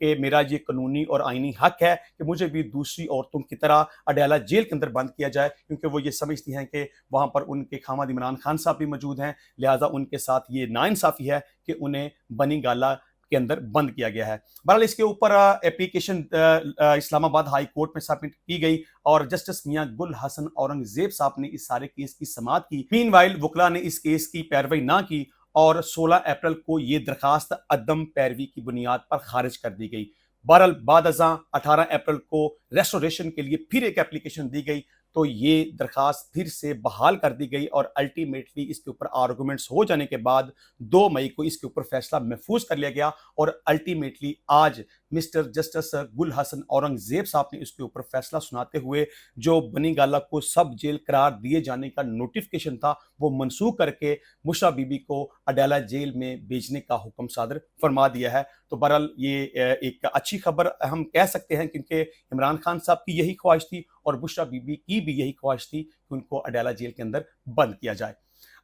کہ میرا یہ قانونی اور آئینی حق ہے کہ مجھے بھی دوسری عورتوں کی طرح اڈیالہ جیل کے اندر بند کیا جائے، کیونکہ وہ یہ سمجھتی ہیں کہ وہاں پر ان کے خامد عمران خان صاحب بھی موجود ہیں، لہٰذا ان کے ساتھ یہ ناانصافی ہے کہ انہیں بنی گالہ کے اندر بند کیا گیا ہے۔ بہرحال اس کے اوپر اپلیکیشن اسلام آباد ہائی کورٹ میں سبمٹ کی گئی اور جسٹس میاں گل حسن اورنگزیب صاحب نے اس سارے کیس کی سماعت کی۔ مین وائل وکلا نے اس کیس کی پیروی نہ کی اور 16 اپریل کو یہ درخواست عدم پیروی کی بنیاد پر خارج کر دی گئی۔ بہرحال بعد ازاں 18 اپریل کو ریسٹوریشن کے لیے پھر ایک اپلیکیشن دی گئی تو یہ درخواست پھر سے بحال کر دی گئی اور الٹیمیٹلی اس کے اوپر آرگومنٹس ہو جانے کے بعد 2 مئی کو اس کے اوپر فیصلہ محفوظ کر لیا گیا اور الٹیمیٹلی آج مسٹر جسٹس گل حسن اورنگزیب صاحب نے اس کے اوپر فیصلہ سناتے ہوئے جو بنی گالہ کو سب جیل قرار دیے جانے کا نوٹیفکیشن تھا وہ منسوخ کر کے بشرا بی بی کو اڈیالہ جیل میں بھیجنے کا حکم صادر فرما دیا ہے۔ تو بہرحال یہ ایک اچھی خبر ہم کہہ سکتے ہیں، کیونکہ عمران خان صاحب کی یہی خواہش تھی اور بشرا بی بی کی بھی یہی خواہش تھی کہ ان کو اڈیالہ جیل کے اندر بند کیا جائے۔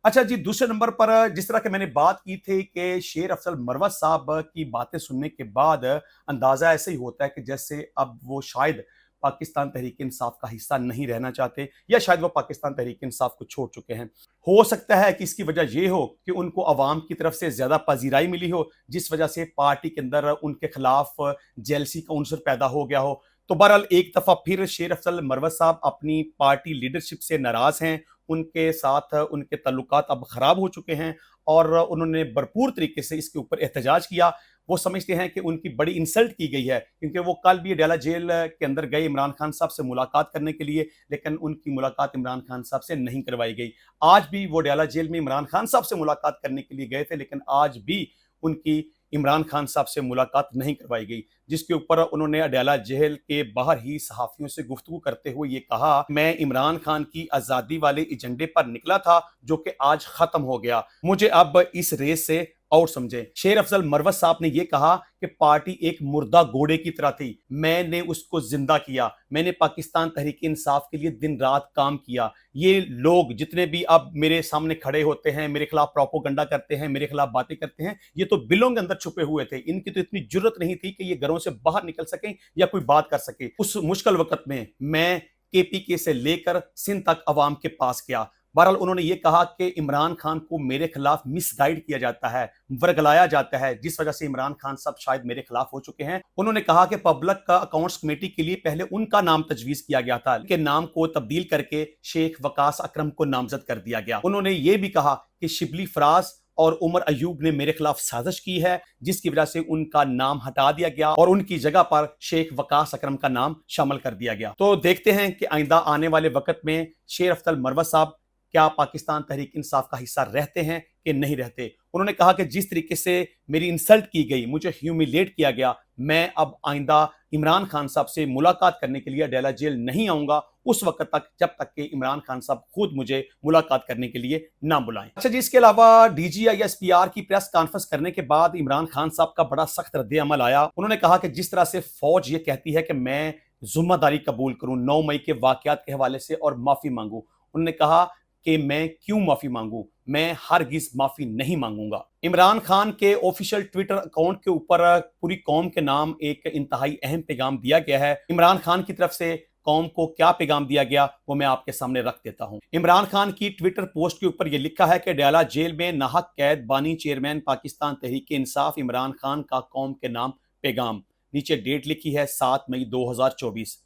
اچھا جی، دوسرے نمبر پر جس طرح کہ میں نے بات کی تھی کہ شیر افضل مروت صاحب کی باتیں سننے کے بعد اندازہ ایسے ہی ہوتا ہے کہ جیسے اب وہ شاید پاکستان تحریک انصاف کا حصہ نہیں رہنا چاہتے یا شاید وہ پاکستان تحریک انصاف کو چھوڑ چکے ہیں۔ ہو سکتا ہے کہ اس کی وجہ یہ ہو کہ ان کو عوام کی طرف سے زیادہ پذیرائی ملی ہو، جس وجہ سے پارٹی کے اندر ان کے خلاف جیلسی کا عنصر پیدا ہو گیا ہو۔ تو بہرحال ایک دفعہ پھر شیر افضل مروت صاحب اپنی پارٹی لیڈرشپ سے ناراض ہیں، ان کے ساتھ ان کے تعلقات اب خراب ہو چکے ہیں اور انہوں نے بھرپور طریقے سے اس کے اوپر احتجاج کیا۔ وہ سمجھتے ہیں کہ ان کی بڑی انسلٹ کی گئی ہے، کیونکہ وہ کل بھی اڈیالہ جیل کے اندر گئے عمران خان صاحب سے ملاقات کرنے کے لیے، لیکن ان کی ملاقات عمران خان صاحب سے نہیں کروائی گئی۔ آج بھی وہ اڈیالہ جیل میں عمران خان صاحب سے ملاقات کرنے کے لیے گئے تھے، لیکن آج بھی ان کی عمران خان صاحب سے ملاقات نہیں کروائی گئی، جس کے اوپر انہوں نے اڈیالہ جیل کے باہر ہی صحافیوں سے گفتگو کرتے ہوئے یہ کہا، میں عمران خان کی آزادی والے ایجنڈے پر نکلا تھا جو کہ آج ختم ہو گیا، مجھے اب اس ریس سے اور سمجھے۔ شیر افضل مروت صاحب نے یہ کہا کہ پارٹی ایک مردہ گھوڑے کی طرح تھی، میں نے اس کو زندہ کیا، میں نے پاکستان تحریک انصاف کے لیے دن رات کام کیا۔ یہ لوگ جتنے بھی اب میرے سامنے کھڑے ہوتے ہیں، میرے خلاف پروپوگنڈا کرتے ہیں، میرے خلاف باتیں کرتے ہیں، یہ تو بلوں کے اندر چھپے ہوئے تھے، ان کی تو اتنی جرت نہیں تھی کہ یہ گھروں سے باہر نکل سکیں یا کوئی بات کر سکے۔ اس مشکل وقت میں کے پی کے سے لے کر سندھ تک عوام کے پاس گیا۔ بہرحال انہوں نے یہ کہا کہ عمران خان کو میرے خلاف مس گائیڈ کیا جاتا ہے، ورگلایا جاتا ہے، جس وجہ سے عمران خان صاحب شاید میرے خلاف ہو چکے ہیں۔ انہوں نے کہا کہ پبلک اکاؤنٹس کمیٹی کے لیے پہلے ان کا نام تجویز کیا گیا تھا، کہ نام کو تبدیل کر کے شیخ وقاص اکرم کو نامزد کر دیا گیا۔ انہوں نے یہ بھی کہا کہ شبلی فراز اور عمر ایوب نے میرے خلاف سازش کی ہے، جس کی وجہ سے ان کا نام ہٹا دیا گیا اور ان کی جگہ پر شیخ وقاص اکرم کا نام شامل کر دیا گیا۔ تو دیکھتے ہیں کہ آئندہ آنے والے وقت میں شیر افضل مروت صاحب کیا پاکستان تحریک انصاف کا حصہ رہتے ہیں کہ نہیں رہتے۔ انہوں نے کہا کہ جس طریقے سے میری انسلٹ کی گئی، مجھے ہیومیلیٹ کیا گیا، میں اب آئندہ عمران خان صاحب سے ملاقات کرنے کے لیے اڈیالہ جیل نہیں آؤں گا اس وقت تک جب تک کہ عمران خان صاحب خود مجھے ملاقات کرنے کے لیے نہ بلائیں۔ اچھا جی، اس کے علاوہ D G I S P R کی پریس کانفرنس کرنے کے بعد عمران خان صاحب کا بڑا سخت رد عمل آیا۔ انہوں نے کہا کہ جس طرح سے فوج یہ کہتی ہے کہ میں ذمہ داری قبول کروں 9 مئی کے واقعات کے حوالے سے اور معافی مانگوں، انہوں نے کہا کہ میں کیوں معافی مانگوں، میں ہرگز معافی نہیں مانگوں گا۔ عمران خان کے آفیشیل ٹویٹر اکاؤنٹ کے اوپر پوری قوم کے نام ایک انتہائی اہم پیغام دیا گیا ہے۔ عمران خان کی طرف سے قوم کو کیا پیغام دیا گیا وہ میں آپ کے سامنے رکھ دیتا ہوں۔ عمران خان کی ٹویٹر پوسٹ کے اوپر یہ لکھا ہے کہ اڈیالہ جیل میں ناحق قید بانی چیئرمین پاکستان تحریک انصاف عمران خان کا قوم کے نام پیغام، نیچے ڈیٹ لکھی ہے 7 مئی 2024۔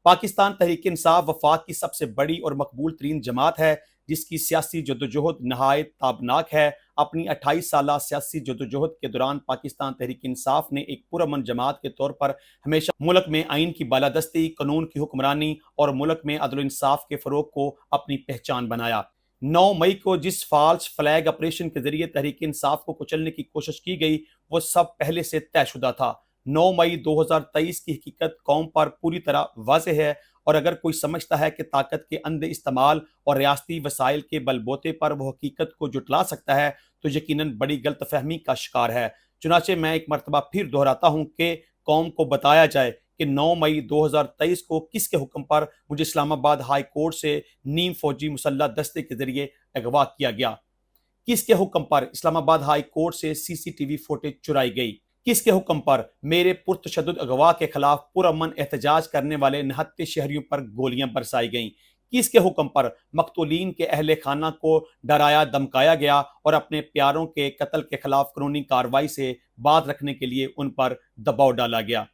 پاکستان تحریک انصاف وفاق کی سب سے بڑی اور مقبول ترین جماعت ہے، جس کی سیاسی جدوجہد نہایت تابناک ہے۔ اپنی 28 سالہ سیاسی جدوجہد کے دوران پاکستان تحریک انصاف نے ایک پرامن جماعت کے طور پر ہمیشہ ملک میں آئین کی بالادستی، قانون کی حکمرانی اور ملک میں عدل و انصاف کے فروغ کو اپنی پہچان بنایا۔ 9 مئی کو جس فالس فلیگ آپریشن کے ذریعے تحریک انصاف کو کچلنے کی کوشش کی گئی وہ سب پہلے سے طے شدہ تھا۔ 9 مئی 2023 کی حقیقت قوم پر پوری طرح واضح ہے، اور اگر کوئی سمجھتا ہے کہ طاقت کے اندھے استعمال اور ریاستی وسائل کے بل بوتے پر وہ حقیقت کو جھٹلا سکتا ہے تو یقیناً بڑی غلط فہمی کا شکار ہے۔ چنانچہ میں ایک مرتبہ پھر دہراتا ہوں کہ قوم کو بتایا جائے کہ 9 مئی 2023 کو کس کے حکم پر مجھے اسلام آباد ہائی کورٹ سے نیم فوجی مسلح دستے کے ذریعے اغوا کیا گیا، کس کے حکم پر اسلام آباد ہائی کورٹ سے سی سی ٹی وی فوٹیج چرائی گئی، کس کے حکم پر میرے پرتشدد اغوا کے خلاف پرامن احتجاج کرنے والے 69 شہریوں پر گولیاں برسائی گئیں؟ کس کے حکم پر مقتولین کے اہل خانہ کو ڈرایا دمکایا گیا اور اپنے پیاروں کے قتل کے خلاف قانونی کارروائی سے بات رکھنے کے لیے ان پر دباؤ ڈالا گیا؟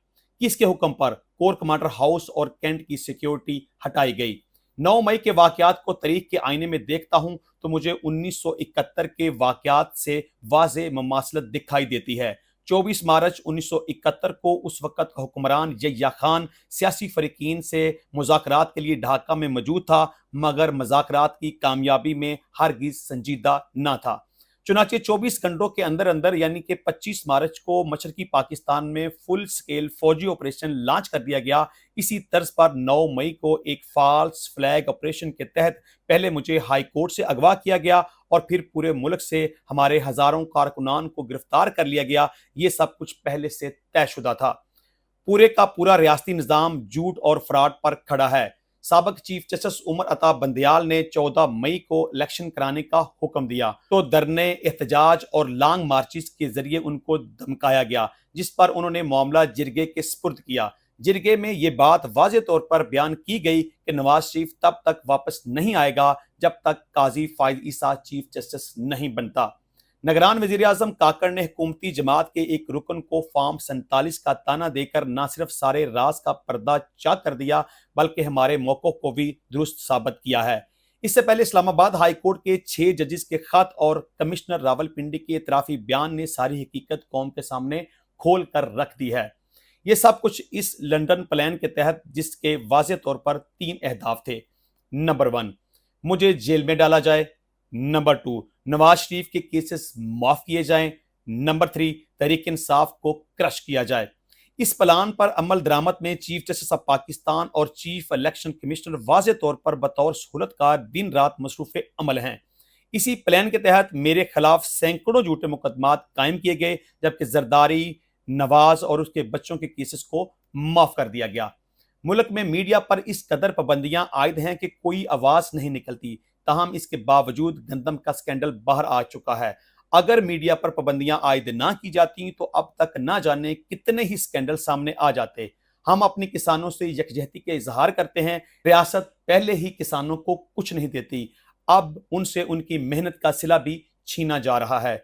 کس کے حکم پر کور کمانڈر ہاؤس اور کینٹ کی سیکیورٹی ہٹائی گئی؟ 9 مئی کے واقعات کو تاریخ کے آئینے میں دیکھتا ہوں تو مجھے 1971 کے واقعات سے واضح مماثلت دکھائی دیتی ہے۔ 24 مارچ 1971 کو اس وقت کا حکمران یحییٰ خان سیاسی فریقین سے مذاکرات کے لیے ڈھاکہ میں موجود تھا، مگر مذاکرات کی کامیابی میں ہرگز سنجیدہ نہ تھا۔ چنانچہ 24 گھنٹوں کے اندر اندر یعنی کہ 25 مارچ کو مشرقی پاکستان میں فل سکیل فوجی آپریشن لانچ کر دیا گیا۔ اسی طرز پر 9 مئی کو ایک فالس فلیگ آپریشن کے تحت پہلے مجھے ہائی کورٹ سے اغوا کیا گیا اور پھر پورے ملک سے ہمارے ہزاروں کارکنان کو گرفتار کر لیا گیا۔ یہ سب کچھ پہلے سے طے شدہ تھا۔ پورے کا پورا ریاستی نظام جھوٹ اور فراڈ پر کھڑا ہے۔ سابق چیف جسٹس عمر عطا بندیال نے 14 مئی کو الیکشن کرانے کا حکم دیا تو دھرنے، احتجاج اور لانگ مارچز کے ذریعے ان کو دمکایا گیا، جس پر انہوں نے معاملہ جرگے کے سپرد کیا۔ جرگے میں یہ بات واضح طور پر بیان کی گئی کہ نواز شریف تب تک واپس نہیں آئے گا جب تک قاضی فائز عیسیٰ چیف جسٹس نہیں بنتا۔ نگران وزیر اعظم کاکڑ نے حکومتی جماعت کے ایک رکن کو فارم 47 کا تانا دے کر نہ صرف سارے راز کا پردہ چاک کر دیا بلکہ ہمارے موقف کو بھی درست ثابت کیا ہے۔ اس سے پہلے اسلام آباد ہائی کورٹ کے 6 ججز کے خط اور کمشنر راولپنڈی کے اعترافی بیان نے ساری حقیقت قوم کے سامنے کھول کر رکھ دی ہے۔ یہ سب کچھ اس لنڈن پلان کے تحت جس کے واضح طور پر 3 اہداف تھے۔ نمبر 1، مجھے جیل میں ڈالا جائے۔ نمبر 2، نواز شریف کے کیسز معاف کیے جائیں۔ نمبر 3، تحریک انصاف کو کرش کیا جائے۔ اس پلان پر عمل درآمد میں چیف جسٹس آف پاکستان اور چیف الیکشن کمشنر واضح طور پر بطور سہولت کار دن رات مصروف عمل ہیں۔ اسی پلان کے تحت میرے خلاف سینکڑوں جھوٹے مقدمات قائم کیے گئے جبکہ زرداری، نواز اور اس کے بچوں کے کیسز کو معاف کر دیا گیا۔ ملک میں میڈیا پر اس قدر پابندیاں عائد ہیں کہ کوئی آواز نہیں نکلتی، تاہم اس کے باوجود گندم کا سکینڈل باہر آ چکا ہے۔ اگر میڈیا پر پابندیاں عائد نہ کی جاتی تو اب تک نہ جانے کتنے ہی سکینڈل سامنے آ جاتے۔ ہم اپنے کسانوں سے یکجہتی کے اظہار کرتے ہیں، ریاست پہلے ہی کسانوں کو کچھ نہیں دیتی، اب ان سے ان کی محنت کا صلہ بھی چھینا جا رہا ہے۔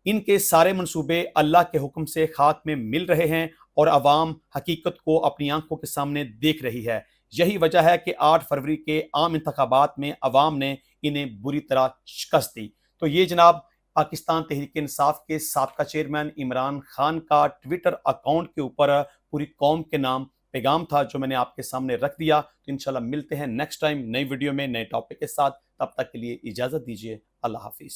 ان کے سارے منصوبے اللہ کے حکم سے خاک میں مل رہے ہیں اور عوام حقیقت کو اپنی آنکھوں کے سامنے دیکھ رہی ہے۔ یہی وجہ ہے کہ 8 فروری کے عام انتخابات میں عوام نے انہیں بری طرح شکست دی۔ تو یہ جناب پاکستان تحریک انصاف کے سابقہ چیئرمین عمران خان کا ٹویٹر اکاؤنٹ کے اوپر پوری قوم کے نام پیغام تھا جو میں نے آپ کے سامنے رکھ دیا۔ تو انشاءاللہ ملتے ہیں نیکسٹ ٹائم نئی ویڈیو میں نئے ٹاپک کے ساتھ، تب تک کے لیے اجازت دیجیے۔ اللہ حافظ۔